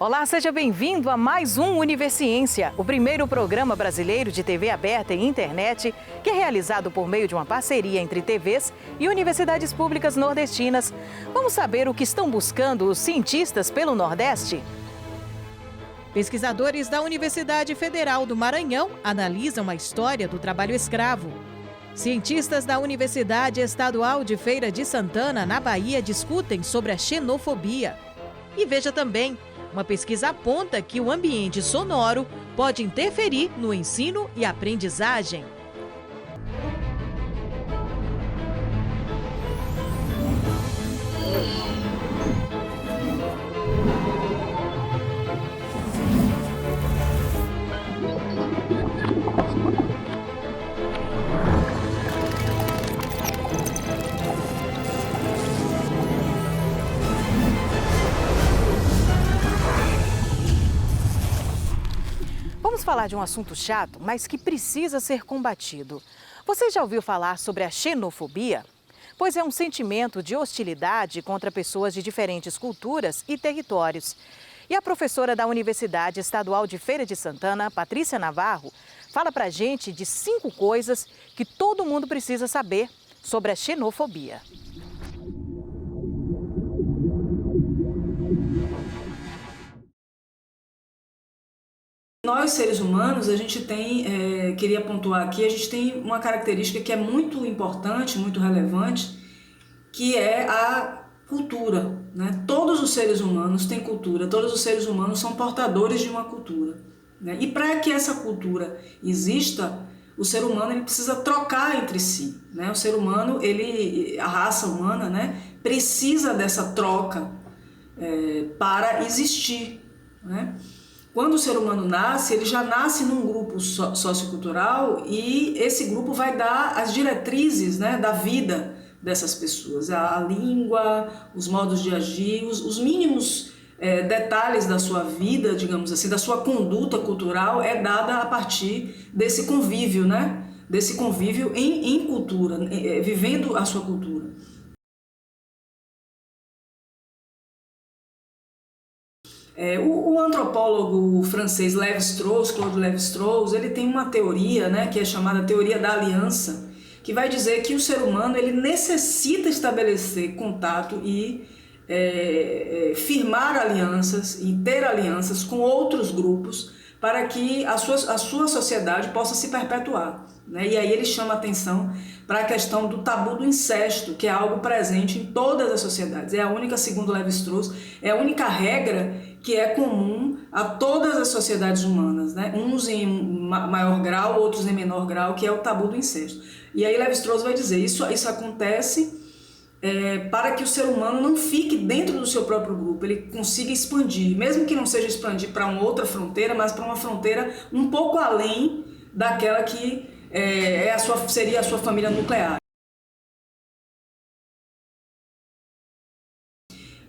Olá, seja bem-vindo a mais um Universiência, o primeiro programa brasileiro de TV aberta e internet que é realizado por meio de uma parceria entre TVs e universidades públicas nordestinas. Vamos saber o que estão buscando os cientistas pelo Nordeste? Pesquisadores da Universidade Federal do Maranhão analisam a história do trabalho escravo. Cientistas da Universidade Estadual de Feira de Santana, na Bahia, discutem sobre a xenofobia. E veja também, uma pesquisa aponta que o ambiente sonoro pode interferir no ensino e aprendizagem. Vamos falar de um assunto chato, mas que precisa ser combatido. Você já ouviu falar sobre a xenofobia? Pois é um sentimento de hostilidade contra pessoas de diferentes culturas e territórios. E a professora da Universidade Estadual de Feira de Santana, Patrícia Navarro, fala pra gente de 5 coisas que todo mundo precisa saber sobre a xenofobia. Nós, seres humanos, a gente tem, queria pontuar aqui, a gente tem uma característica que é muito importante, muito relevante, que é a cultura, né? Todos os seres humanos têm cultura, todos os seres humanos são portadores de uma cultura, né? E para que essa cultura exista, o ser humano ele precisa trocar entre si, né? O ser humano, a raça humana, né, precisa dessa troca para existir, né? Quando o ser humano nasce, ele já nasce num grupo sociocultural e esse grupo vai dar as diretrizes, né, da vida dessas pessoas. A língua, os modos de agir, os mínimos detalhes da sua vida, digamos assim, da sua conduta cultural é dada a partir desse convívio, né? Desse convívio em cultura, vivendo a sua cultura. O antropólogo francês Claude Lévi-Strauss, ele tem uma teoria, né, que é chamada teoria da aliança, que vai dizer que o ser humano ele necessita estabelecer contato e firmar alianças e ter alianças com outros grupos para que a sua sociedade possa se perpetuar, né? E aí ele chama atenção para a questão do tabu do incesto, que é algo presente em todas as sociedades. É a única, segundo Lévi-Strauss, é a única regra que é comum a todas as sociedades humanas, né? Uns em maior grau, outros em menor grau, que é o tabu do incesto. E aí Lévi-Strauss vai dizer, isso acontece para que o ser humano não fique dentro do seu próprio grupo, ele consiga expandir, mesmo que não seja expandir para uma outra fronteira, mas para uma fronteira um pouco além daquela que seria a sua família nuclear.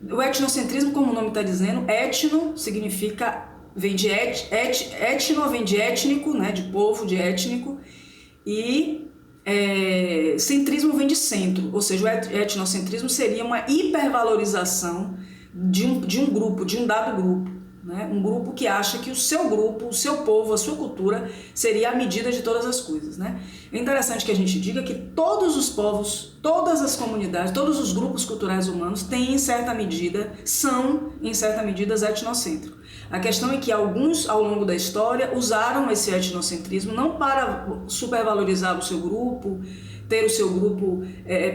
O etnocentrismo, como o nome está dizendo, etno significa, vem de etno, vem de étnico, né, de povo, de étnico, e centrismo vem de centro, ou seja, o etnocentrismo seria uma hipervalorização de um grupo, de um dado grupo, né? Um grupo que acha que o seu grupo, o seu povo, a sua cultura seria a medida de todas as coisas, né? É interessante que a gente diga que todos os povos, todas as comunidades, todos os grupos culturais humanos são em certa medida etnocêntricos. A questão é que alguns, ao longo da história, usaram esse etnocentrismo não para supervalorizar o seu grupo, ter o seu grupo,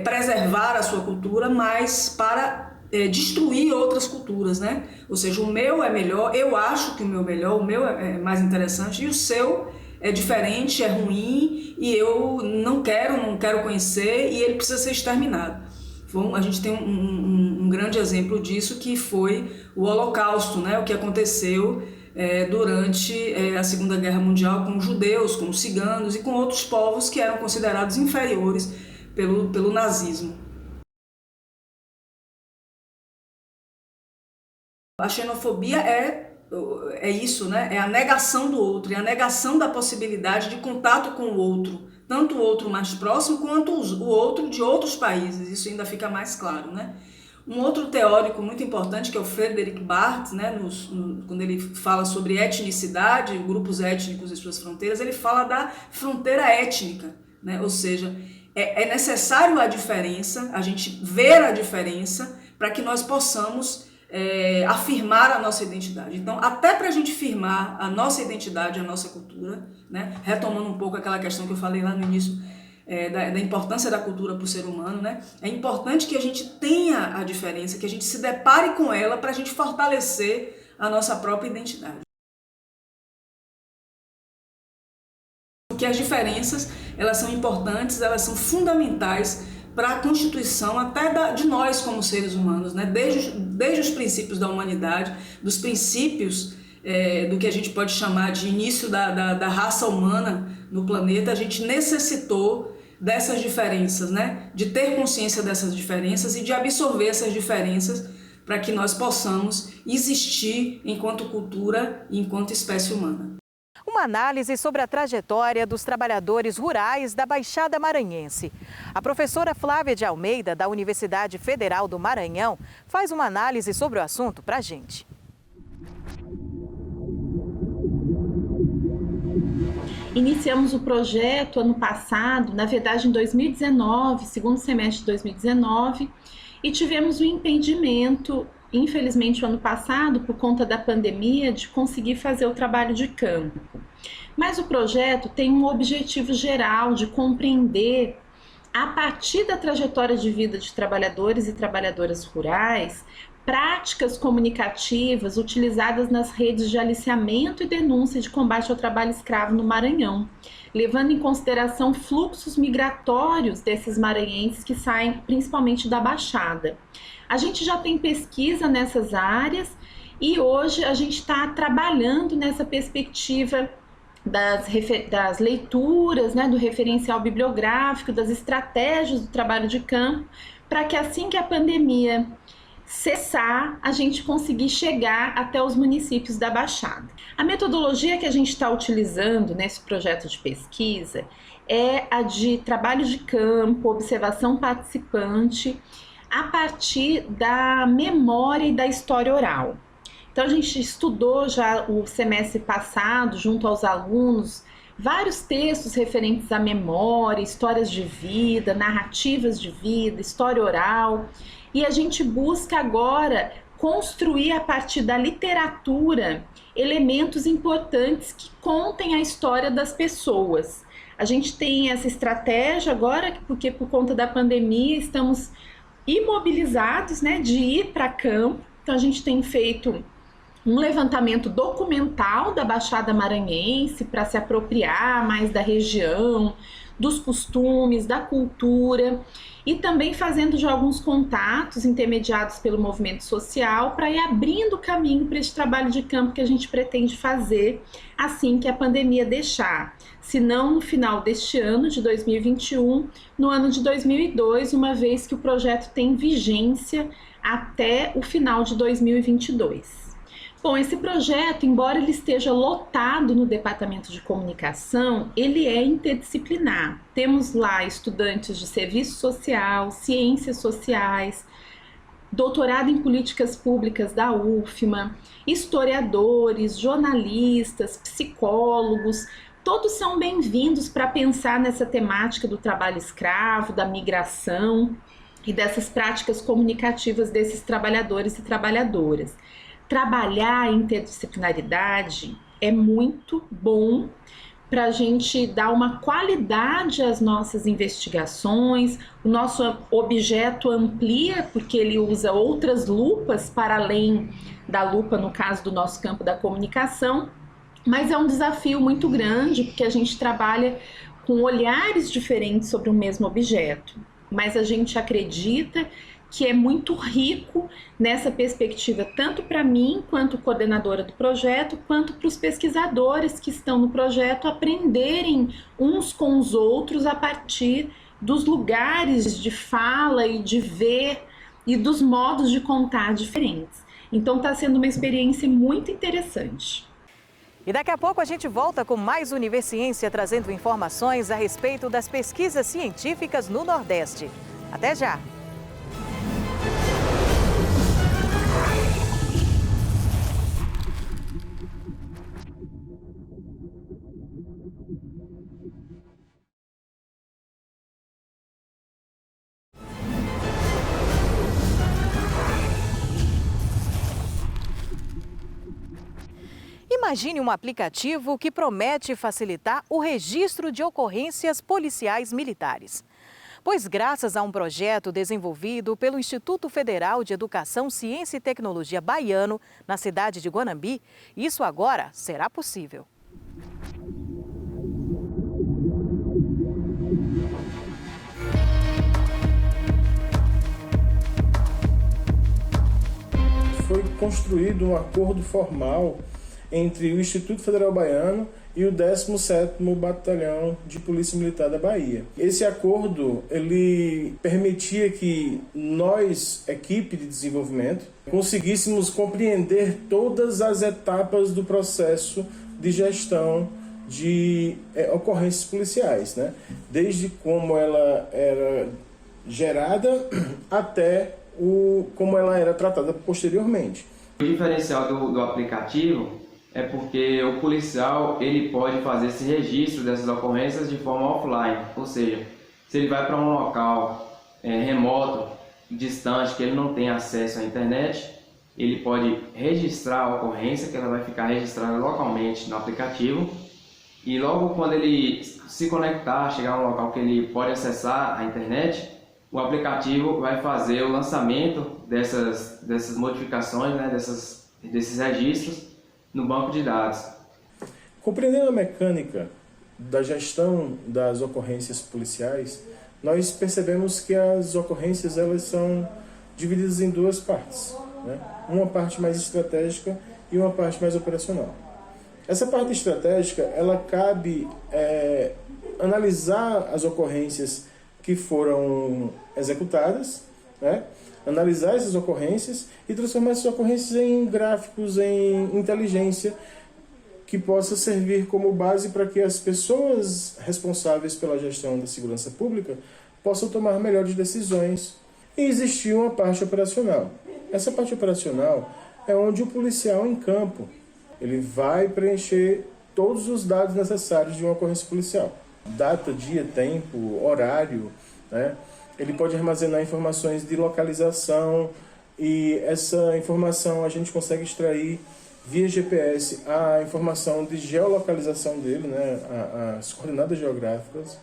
preservar a sua cultura, mas para destruir outras culturas, né? Ou seja, o meu é melhor, eu acho que o meu é melhor, o meu é mais interessante e o seu é diferente, é ruim e eu não quero conhecer e ele precisa ser exterminado. A gente tem um grande exemplo disso que foi o Holocausto, né? O que aconteceu durante a Segunda Guerra Mundial com os judeus, com os ciganos e com outros povos que eram considerados inferiores pelo nazismo. A xenofobia é isso, né? É a negação do outro, é a negação da possibilidade de contato com o outro, tanto o outro mais próximo quanto o outro de outros países, isso ainda fica mais claro, né? Um outro teórico muito importante, que é o Frederic Barthes, né, quando ele fala sobre etnicidade, grupos étnicos e suas fronteiras, ele fala da fronteira étnica, né? Ou seja, é necessário a diferença, a gente ver a diferença, para que nós possamos afirmar a nossa identidade. Então, até para a gente firmar a nossa identidade, a nossa cultura, né, retomando um pouco aquela questão que eu falei lá no início, da importância da cultura para o ser humano, né? É importante que a gente tenha a diferença, que a gente se depare com ela para a gente fortalecer a nossa própria identidade. Porque as diferenças, elas são importantes, elas são fundamentais para a constituição até de nós como seres humanos, né? Desde os princípios da humanidade, dos princípios do que a gente pode chamar de início da raça humana no planeta, a gente necessitou dessas diferenças, né? De ter consciência dessas diferenças e de absorver essas diferenças para que nós possamos existir enquanto cultura e enquanto espécie humana. Uma análise sobre a trajetória dos trabalhadores rurais da Baixada Maranhense. A professora Flávia de Almeida, da Universidade Federal do Maranhão, faz uma análise sobre o assunto para a gente. Iniciamos o projeto ano passado, na verdade em 2019, segundo semestre de 2019, e tivemos um impedimento, infelizmente o ano passado, por conta da pandemia, de conseguir fazer o trabalho de campo. Mas o projeto tem um objetivo geral de compreender, a partir da trajetória de vida de trabalhadores e trabalhadoras rurais, práticas comunicativas utilizadas nas redes de aliciamento e denúncia de combate ao trabalho escravo no Maranhão, levando em consideração fluxos migratórios desses maranhenses que saem principalmente da Baixada. A gente já tem pesquisa nessas áreas e hoje a gente está trabalhando nessa perspectiva das leituras, né, do referencial bibliográfico, das estratégias do trabalho de campo, para que assim que a pandemia cessar, a gente conseguir chegar até os municípios da Baixada. A metodologia que a gente está utilizando nesse projeto de pesquisa é a de trabalho de campo, observação participante, a partir da memória e da história oral. Então a gente estudou já o semestre passado, junto aos alunos, vários textos referentes à memória, histórias de vida, narrativas de vida, história oral, e a gente busca agora construir a partir da literatura elementos importantes que contem a história das pessoas. A gente tem essa estratégia agora, porque por conta da pandemia estamos imobilizados, né, de ir para campo. Então a gente tem feito um levantamento documental da Baixada Maranhense para se apropriar mais da região, dos costumes, da cultura, e também fazendo já alguns contatos intermediados pelo movimento social para ir abrindo caminho para esse trabalho de campo que a gente pretende fazer assim que a pandemia deixar. Se não no final deste ano, de 2021, no ano de 2002, uma vez que o projeto tem vigência até o final de 2022. Bom, esse projeto, embora ele esteja lotado no Departamento de Comunicação, ele é interdisciplinar. Temos lá estudantes de serviço social, ciências sociais, doutorado em políticas públicas da UFMA, historiadores, jornalistas, psicólogos, todos são bem-vindos para pensar nessa temática do trabalho escravo, da migração e dessas práticas comunicativas desses trabalhadores e trabalhadoras. Trabalhar a interdisciplinaridade é muito bom para a gente dar uma qualidade às nossas investigações, o nosso objeto amplia porque ele usa outras lupas para além da lupa, no caso do nosso campo da comunicação, mas é um desafio muito grande porque a gente trabalha com olhares diferentes sobre o mesmo objeto, mas a gente acredita que é muito rico nessa perspectiva, tanto para mim, quanto coordenadora do projeto, quanto para os pesquisadores que estão no projeto aprenderem uns com os outros a partir dos lugares de fala e de ver e dos modos de contar diferentes. Então está sendo uma experiência muito interessante. E daqui a pouco a gente volta com mais Universiência, trazendo informações a respeito das pesquisas científicas no Nordeste. Até já! Imagine um aplicativo que promete facilitar o registro de ocorrências policiais militares. Pois graças a um projeto desenvolvido pelo Instituto Federal de Educação, Ciência e Tecnologia baiano, na cidade de Guanambi, isso agora será possível. Foi construído um acordo formal entre o Instituto Federal Baiano e o 17º Batalhão de Polícia Militar da Bahia. Esse acordo, ele permitia que nós, equipe de desenvolvimento, conseguíssemos compreender todas as etapas do processo de gestão de ocorrências policiais, né? Desde como ela era gerada até como ela era tratada posteriormente. O diferencial do aplicativo é porque o policial ele pode fazer esse registro dessas ocorrências de forma offline, ou seja, se ele vai para um local remoto, distante, que ele não tem acesso à internet, ele pode registrar a ocorrência, que ela vai ficar registrada localmente no aplicativo, e logo quando ele se conectar, chegar a um local que ele pode acessar a internet, o aplicativo vai fazer o lançamento dessas modificações, né, desses registros no banco de dados. Compreendendo a mecânica da gestão das ocorrências policiais, nós percebemos que as ocorrências elas são divididas em duas partes, né? Uma parte mais estratégica e uma parte mais operacional. Essa parte estratégica, ela cabe analisar as ocorrências que foram executadas, né? Analisar essas ocorrências e transformar essas ocorrências em gráficos, em inteligência, que possa servir como base para que as pessoas responsáveis pela gestão da segurança pública possam tomar melhores decisões. E existir uma parte operacional. Essa parte operacional é onde o policial em campo ele vai preencher todos os dados necessários de uma ocorrência policial. Data, dia, tempo, horário, né? Ele pode armazenar informações de localização e essa informação a gente consegue extrair via GPS a informação de geolocalização dele, né? As coordenadas geográficas.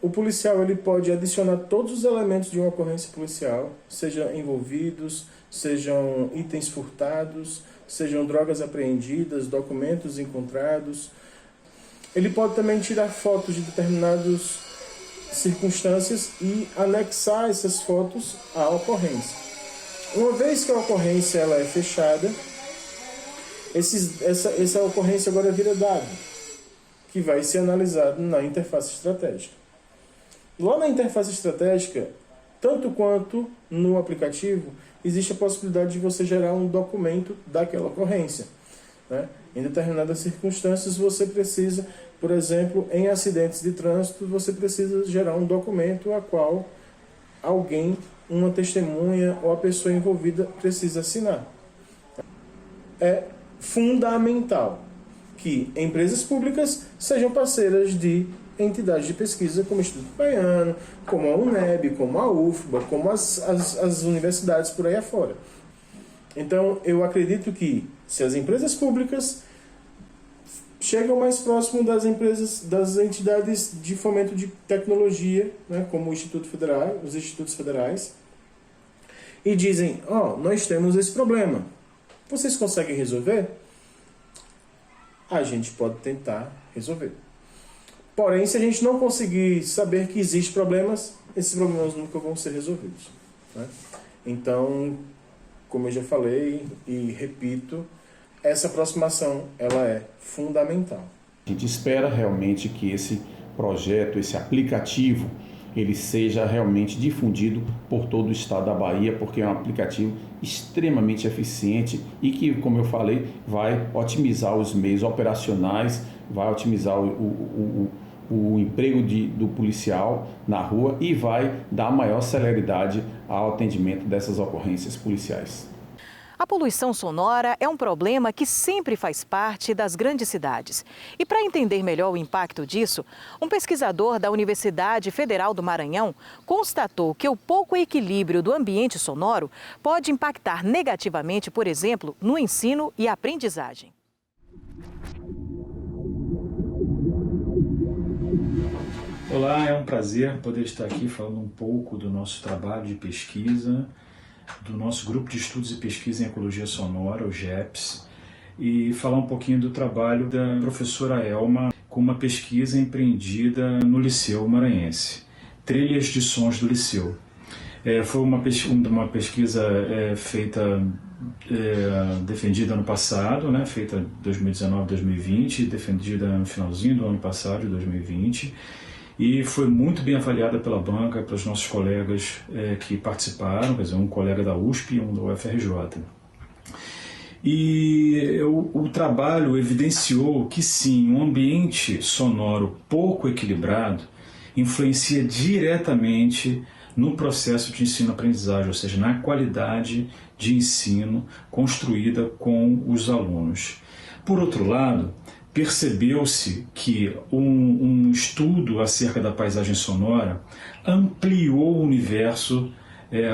O policial ele pode adicionar todos os elementos de uma ocorrência policial, sejam envolvidos, sejam itens furtados, sejam drogas apreendidas, documentos encontrados. Ele pode também tirar fotos de determinadas circunstâncias e anexar essas fotos à ocorrência. Uma vez que a ocorrência ela é fechada, essa ocorrência agora vira dado, que vai ser analisado na interface estratégica. Lá na interface estratégica, tanto quanto no aplicativo, existe a possibilidade de você gerar um documento daquela ocorrência, né? Em determinadas circunstâncias você precisa, por exemplo, em acidentes de trânsito, você precisa gerar um documento a qual alguém, uma testemunha ou a pessoa envolvida precisa assinar. É fundamental que empresas públicas sejam parceiras de entidades de pesquisa como o Instituto Baiano, como a UNEB, como a UFBA, como as universidades por aí afora. Então, eu acredito que se as empresas públicas chegam mais próximo das empresas, das entidades de fomento de tecnologia, né, como o Instituto Federal, os institutos federais, e dizem, nós temos esse problema, vocês conseguem resolver? A gente pode tentar resolver. Porém, se a gente não conseguir saber que existem problemas, esses problemas nunca vão ser resolvidos, né? Então, como eu já falei e repito, essa aproximação ela é fundamental. A gente espera realmente que esse projeto, esse aplicativo, ele seja realmente difundido por todo o estado da Bahia, porque é um aplicativo extremamente eficiente e que, como eu falei, vai otimizar os meios operacionais, vai otimizar o emprego do policial na rua e vai dar maior celeridade ao atendimento dessas ocorrências policiais. A poluição sonora é um problema que sempre faz parte das grandes cidades. E para entender melhor o impacto disso, um pesquisador da Universidade Federal do Maranhão constatou que o pouco equilíbrio do ambiente sonoro pode impactar negativamente, por exemplo, no ensino e aprendizagem. Olá, é um prazer poder estar aqui falando um pouco do nosso trabalho de pesquisa, do nosso grupo de estudos e pesquisa em ecologia sonora, o GEPS, e falar um pouquinho do trabalho da professora Elma com uma pesquisa empreendida no Liceu Maranhense, Trilhas de Sons do Liceu. Foi uma pesquisa feita, defendida ano passado, né, feita em 2019-2020, defendida no finalzinho do ano passado, de 2020, e foi muito bem avaliada pela banca, pelos nossos colegas que participaram, quer dizer, um colega da USP e um da UFRJ. E o trabalho evidenciou que sim, um ambiente sonoro pouco equilibrado influencia diretamente no processo de ensino-aprendizagem, ou seja, na qualidade de ensino construída com os alunos. Por outro lado, percebeu-se que um estudo acerca da paisagem sonora ampliou o universo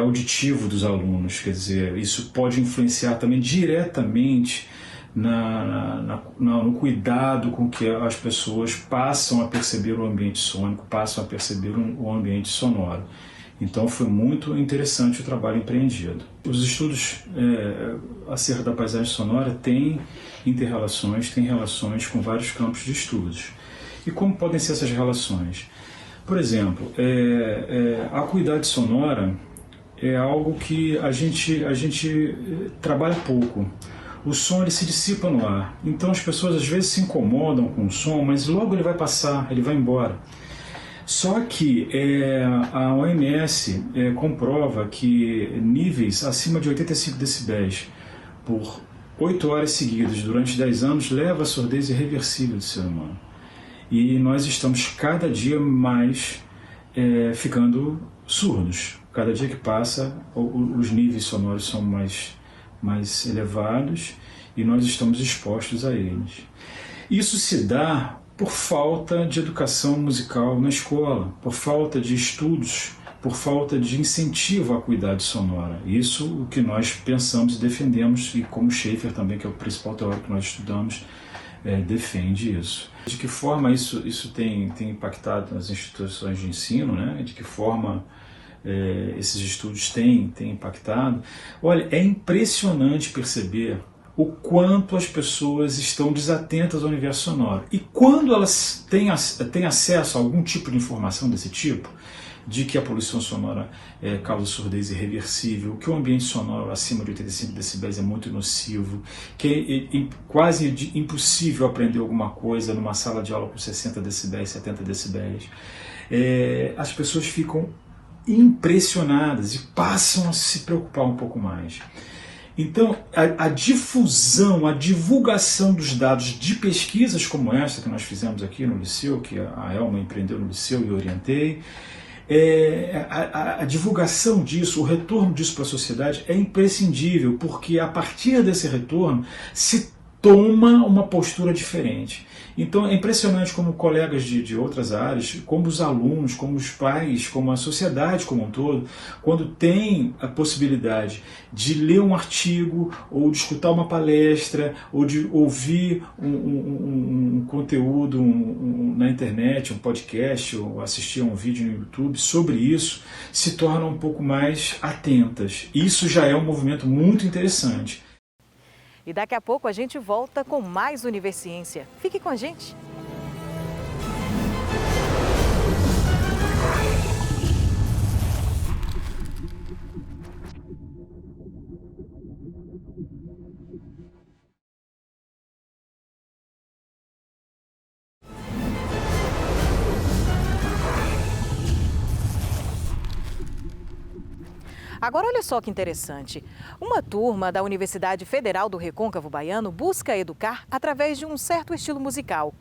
auditivo dos alunos, quer dizer, isso pode influenciar também diretamente no cuidado com que as pessoas passam a perceber o ambiente sônico, passam a perceber o ambiente sonoro. Então foi muito interessante o trabalho empreendido. Os estudos acerca da paisagem sonora têm inter-relações, têm relações com vários campos de estudos. E como podem ser essas relações? Por exemplo, a acuidade sonora é algo que a gente trabalha pouco. O som ele se dissipa no ar, então as pessoas às vezes se incomodam com o som, mas logo ele vai passar, ele vai embora. Só que a OMS comprova que níveis acima de 85 decibéis por 8 horas seguidas durante 10 anos leva à surdez irreversível do ser humano. E nós estamos cada dia mais ficando surdos. Cada dia que passa, os níveis sonoros são mais elevados e nós estamos expostos a eles. Isso se dá por falta de educação musical na escola, por falta de estudos, por falta de incentivo à acuidade sonora. Isso o que nós pensamos e defendemos, e como Schaeffer também, que é o principal teórico que nós estudamos, defende isso. De que forma isso tem impactado nas instituições de ensino, né? De que forma esses estudos têm impactado? Olha, é impressionante perceber o quanto as pessoas estão desatentas ao universo sonoro. E quando elas têm acesso a algum tipo de informação desse tipo, de que a poluição sonora causa surdez irreversível, que o ambiente sonoro acima de 85 decibéis é muito nocivo, que é quase impossível aprender alguma coisa numa sala de aula com 60 decibéis, 70 decibéis, as pessoas ficam impressionadas e passam a se preocupar um pouco mais. Então, a difusão, a divulgação dos dados de pesquisas como essa que nós fizemos aqui no Liceu, que a Elma empreendeu no Liceu e eu orientei, a divulgação disso, o retorno disso para a sociedade é imprescindível, porque a partir desse retorno se toma uma postura diferente. Então é impressionante como colegas de outras áreas, como os alunos, como os pais, como a sociedade como um todo, quando tem a possibilidade de ler um artigo, ou de escutar uma palestra, ou de ouvir um conteúdo na internet, um podcast, ou assistir a um vídeo no YouTube sobre isso, se tornam um pouco mais atentas. Isso já é um movimento muito interessante. E daqui a pouco a gente volta com mais Universiência. Fique com a gente. Agora olha só que interessante. Uma turma da Universidade Federal do Recôncavo Baiano busca educar através de um certo estilo musical.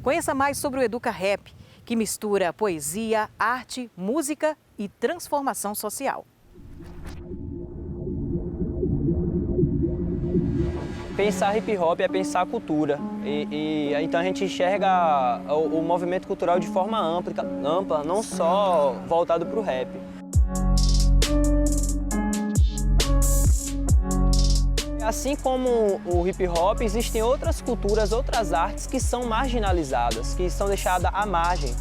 Conheça mais sobre o Educa Rap, que mistura poesia, arte, música e transformação social. Pensar hip hop é pensar cultura. Então a gente enxerga o movimento cultural de forma ampla, não só voltado para o rap. Assim como o hip hop, existem outras culturas, outras artes que são marginalizadas, que são deixadas à margem.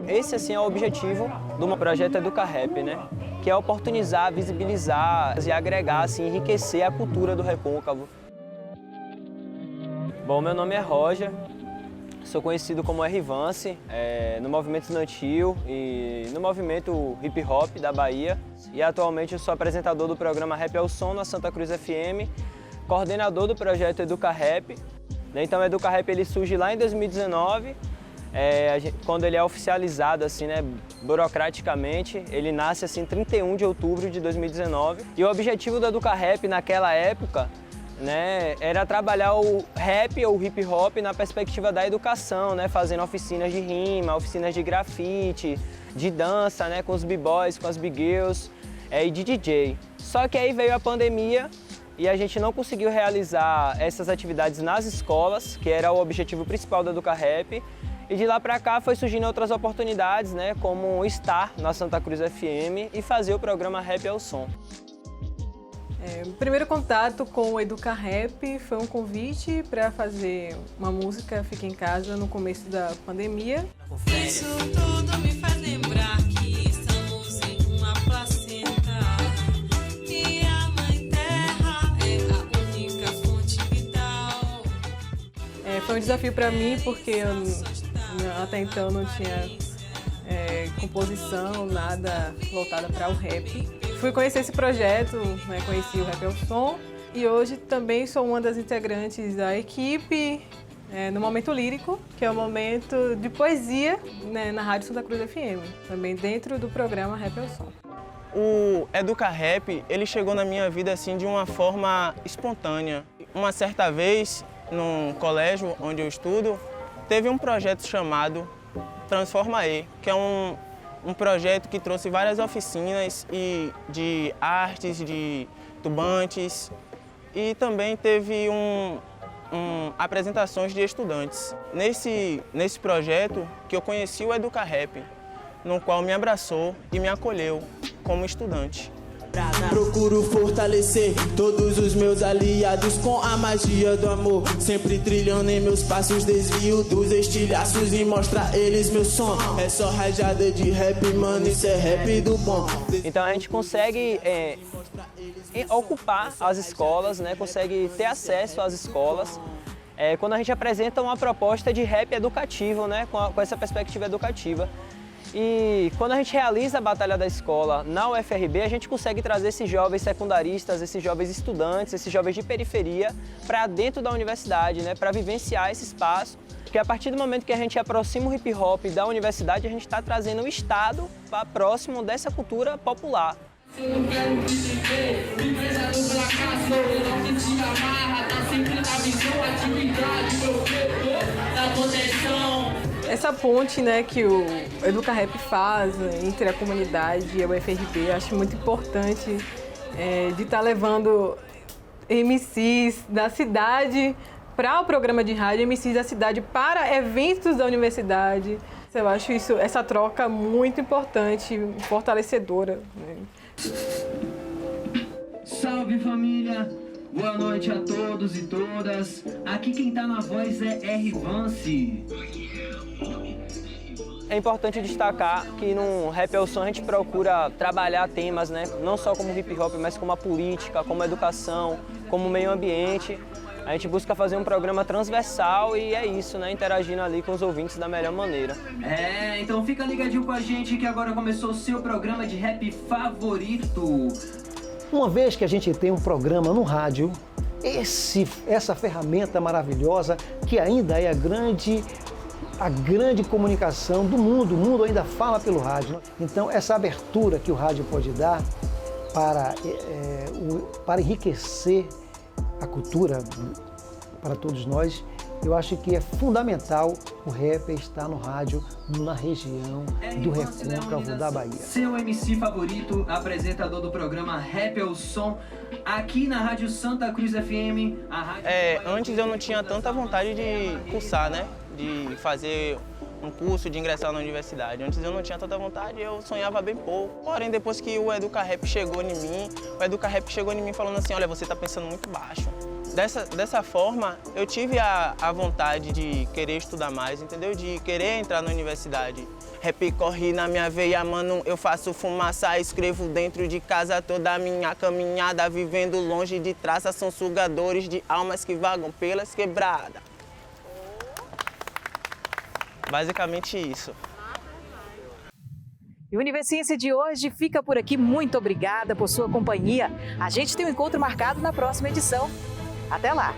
Esse assim é o objetivo do projeto Educa Rap, né? Que é oportunizar, visibilizar e agregar, assim, enriquecer a cultura do Recôncavo. Bom, meu nome é Roger. Sou conhecido como R-Vance no movimento estudantil e no movimento hip hop da Bahia. E atualmente eu sou apresentador do programa Rap ao Som na Santa Cruz FM, coordenador do projeto Educa Rap. Então o Educa Rap ele surge lá em 2019, quando ele é oficializado assim, né, burocraticamente. Ele nasce assim 31 de outubro de 2019. E o objetivo do Educa Rap naquela época, né, era trabalhar o rap ou hip hop na perspectiva da educação, né, fazendo oficinas de rima, oficinas de grafite, de dança, né, com os b-boys, com as b-girls e de DJ. Só que aí veio a pandemia e a gente não conseguiu realizar essas atividades nas escolas, que era o objetivo principal do Educa Rap. E de lá para cá foi surgindo outras oportunidades, né, como estar na Santa Cruz FM e fazer o programa Rap ao Som. O primeiro contato com o Educa Rap foi um convite para fazer uma música Fica em Casa no começo da pandemia. Isso tudo me faz lembrar que estamos em uma placenta e a Mãe Terra é a única fonte vital. Foi um desafio para mim porque até então não tinha composição, nada voltada para o rap. Fui conhecer esse projeto, né, conheci o Rap ao Som e hoje também sou uma das integrantes da equipe no Momento Lírico, que é o momento de poesia, né, na Rádio Santa Cruz FM, também dentro do programa Rap ao Som. O Educa Rap, ele chegou na minha vida assim de uma forma espontânea. Uma certa vez, num colégio onde eu estudo, teve um projeto chamado Transforma E, que é um projeto que trouxe várias oficinas de artes, de tubantes e também teve apresentações de estudantes. Nesse projeto que eu conheci o Educa Rap, no qual me abraçou e me acolheu como estudante. Procuro fortalecer todos os meus aliados com a magia do amor, sempre trilhando em meus passos, desvio dos estilhaços e mostrar eles meu som. É só rajada de rap, mano, isso é rap do bom. Então a gente consegue ocupar as escolas, né? Consegue ter acesso às escolas quando a gente apresenta uma proposta de rap educativo, né? Com essa perspectiva educativa. E quando a gente realiza a Batalha da Escola na UFRB, a gente consegue trazer esses jovens secundaristas, esses jovens estudantes, esses jovens de periferia para dentro da universidade, né, para vivenciar esse espaço. Porque a partir do momento que a gente aproxima o hip hop da universidade, a gente está trazendo o Estado para próximo dessa cultura popular. Eu não quero me viver, empresa do fracasso, eu não senti amarra, tá sempre na visão, atividade, meu da proteção. Essa ponte, né, que o Educa Rap faz entre a comunidade e a UFRB, eu acho muito importante de estar levando MCs da cidade para o programa de rádio, MCs da cidade para eventos da universidade. Eu acho essa troca muito importante, fortalecedora, né? Salve família, boa noite a todos e todas. Aqui quem tá na voz é R-Vance. É importante destacar que no Rap ao Som a gente procura trabalhar temas, né, não só como hip hop, mas como a política, como a educação, como o meio ambiente. A gente busca fazer um programa transversal e é isso, né, interagindo ali com os ouvintes da melhor maneira. Então fica ligadinho com a gente que agora começou o seu programa de rap favorito. Uma vez que a gente tem um programa no rádio, essa ferramenta maravilhosa que ainda é a grande comunicação do mundo, o mundo ainda fala pelo rádio. Então, essa abertura que o rádio pode dar para enriquecer a cultura para todos nós, eu acho que é fundamental o rap estar no rádio, na região do Recôncavo da Bahia. Seu MC favorito, apresentador do programa Rap ao Som, aqui na Rádio Santa Cruz FM. Antes eu não tinha tanta vontade de cursar, né? De fazer um curso, de ingressar na universidade. Antes eu não tinha tanta vontade, eu sonhava bem pouco. Porém, depois que o Educa Rap chegou em mim, falando assim, olha, você está pensando muito baixo. Dessa forma, eu tive a vontade de querer estudar mais, entendeu? De querer entrar na universidade. Rap corre na minha veia, mano, eu faço fumaça, escrevo dentro de casa toda a minha caminhada, vivendo longe de traças, são sugadores de almas que vagam pelas quebradas. Basicamente isso. E o Universiência de hoje fica por aqui. Muito obrigada por sua companhia. A gente tem um encontro marcado na próxima edição. Até lá!